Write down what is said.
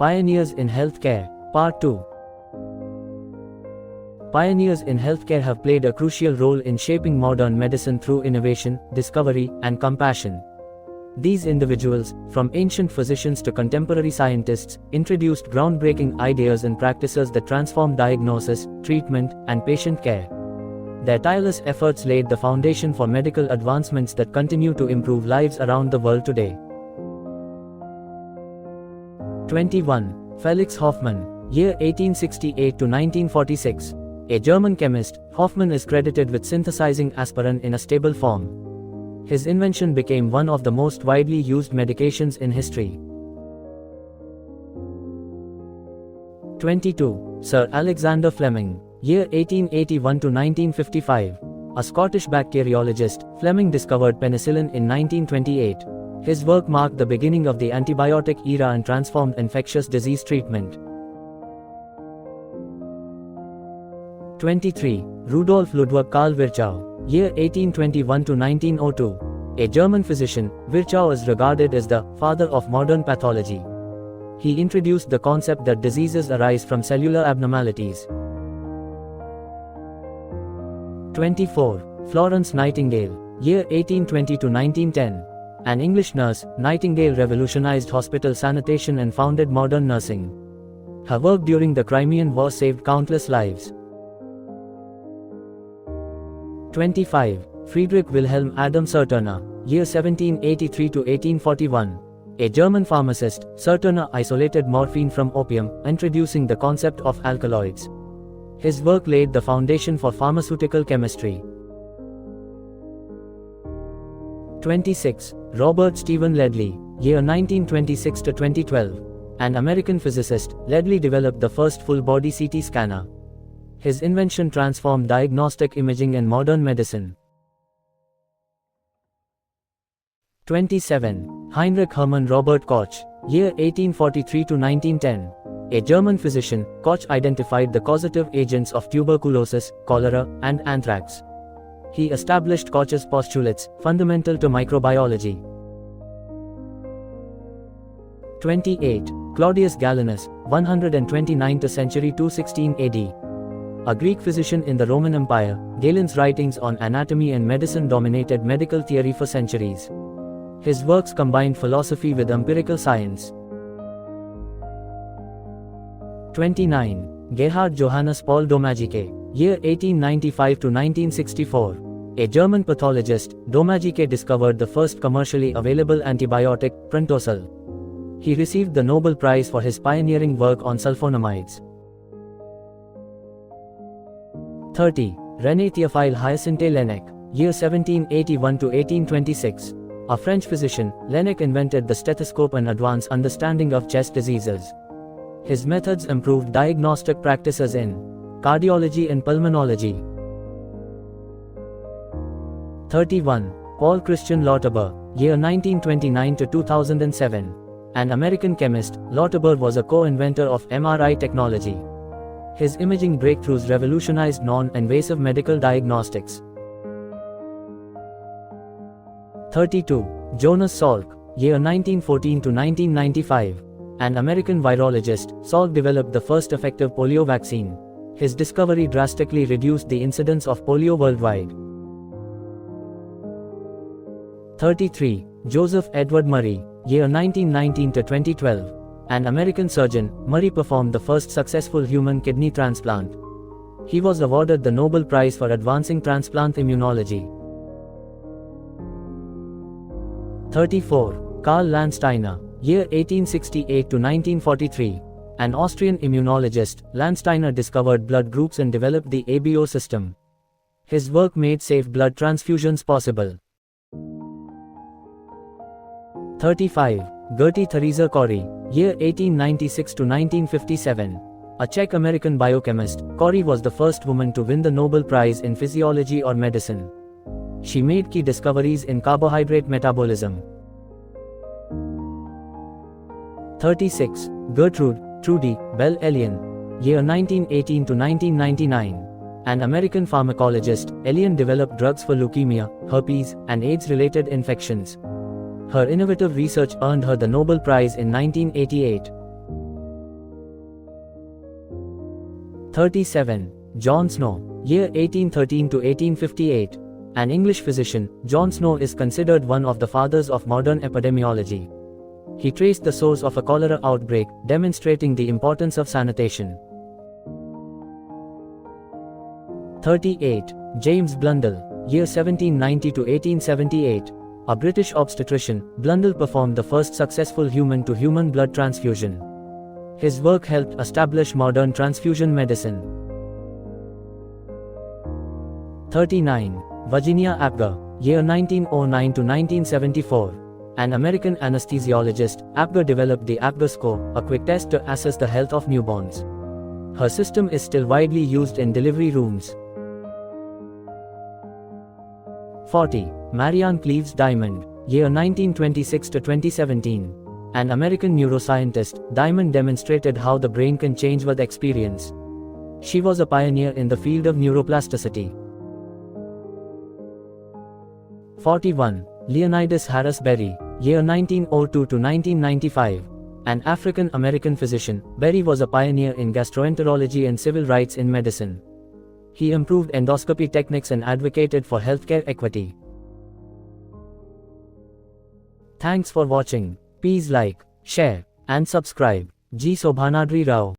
Pioneers in Healthcare, Part 2. Pioneers in healthcare have played a crucial role in shaping modern medicine through innovation, discovery, and compassion. These individuals, from ancient physicians to contemporary scientists, introduced groundbreaking ideas and practices that transformed diagnosis, treatment, and patient care. Their tireless efforts laid the foundation for medical advancements that continue to improve lives around the world today. 21. Felix Hoffmann, year 1868 to 1946. A German chemist, Hoffmann is credited with synthesizing aspirin in a stable form. His invention became one of the most widely used medications in history. 22. Sir Alexander Fleming, year 1881 to 1955. A Scottish bacteriologist, Fleming discovered penicillin in 1928. His work marked the beginning of the antibiotic era and transformed infectious disease treatment. 23. Rudolf Ludwig Karl Virchow, year 1821 to 1902. A German physician, Virchow is regarded as the father of modern pathology. He introduced the concept that diseases arise from cellular abnormalities. 24. Florence Nightingale, year 1820 to 1910. An English nurse, Nightingale revolutionized hospital sanitation and founded modern nursing. Her work during the Crimean War saved countless lives. 25. Friedrich Wilhelm Adam Serturner, year 1783 to 1841. A German pharmacist, Serturner isolated morphine from opium, introducing the concept of alkaloids. His work laid the foundation for pharmaceutical chemistry. 26. Robert Stephen Ledley, year 1926 to 2012. An American physicist, Ledley developed the first full-body CT scanner. His invention transformed diagnostic imaging and modern medicine. 27. Heinrich Hermann Robert Koch, year 1843 to 1910. A German physician, Koch identified the causative agents of tuberculosis, cholera, and anthrax. He established Koch's postulates, fundamental to microbiology. 28. Claudius Galenus, 129 to century 216 AD. A Greek physician in the Roman Empire, Galen's writings on anatomy and medicine dominated medical theory for centuries. His works combined philosophy with empirical science. 29. Gerhard Johannes Paul Domagike, year 1895 to 1964. A German pathologist, Domagike discovered the first commercially available antibiotic, Pruntosal. He received the Nobel Prize for his pioneering work on sulfonamides. 30. René Théophile Hyacinthe Laennec, year 1781 to 1826. A French physician, Laennec invented the stethoscope and advanced understanding of chest diseases. His methods improved diagnostic practices in cardiology and pulmonology. 31. Paul Christian Lauterbur, year 1929 to 2007. An American chemist, Lauterbur was a co-inventor of MRI technology. His imaging breakthroughs revolutionized non-invasive medical diagnostics. 32. Jonas Salk, year 1914 to 1995. An American virologist, Salk developed the first effective polio vaccine. His discovery drastically reduced the incidence of polio worldwide. 33. Joseph Edward Murray, year 1919 to 2012. An American surgeon, Murray performed the first successful human kidney transplant. He was awarded the Nobel Prize for advancing transplant immunology. 34. Karl Landsteiner, year 1868 to 1943. An Austrian immunologist, Landsteiner discovered blood groups and developed the ABO system. His work made safe blood transfusions possible. 35. Gerty Theresa Corey, year 1896 to 1957. A Czech-American biochemist, Corey was the first woman to win the Nobel Prize in physiology or medicine. She made key discoveries in carbohydrate metabolism. 36. Gertrude Trudy Bell Elion, year 1918 to 1999. An American pharmacologist, Elion developed drugs for leukemia, herpes, and AIDS-related infections. Her innovative research earned her the Nobel Prize in 1988. 37. John Snow, year 1813 to 1858. An English physician, John Snow is considered one of the fathers of modern epidemiology. He traced the source of a cholera outbreak, demonstrating the importance of sanitation. 38. James Blundell, year 1790 to 1878. A British obstetrician, Blundell performed the first successful human-to-human blood transfusion. His work helped establish modern transfusion medicine. 39. Virginia Apgar, year 1909 to 1974. An American anesthesiologist, Apgar developed the Apgar score, a quick test to assess the health of newborns. Her system is still widely used in delivery rooms. 40. Marianne Cleaves Diamond, year 1926 to 2017. An American neuroscientist, Diamond demonstrated how the brain can change with experience. She was a pioneer in the field of neuroplasticity. 41. Leonidas Harris Berry, year 1902 to 1995. An African American physician, Berry was a pioneer in gastroenterology and civil rights in medicine. He improved endoscopy techniques and advocated for healthcare equity. Thanks for watching. Please like, share, and subscribe. G. Sobhanadri Rao.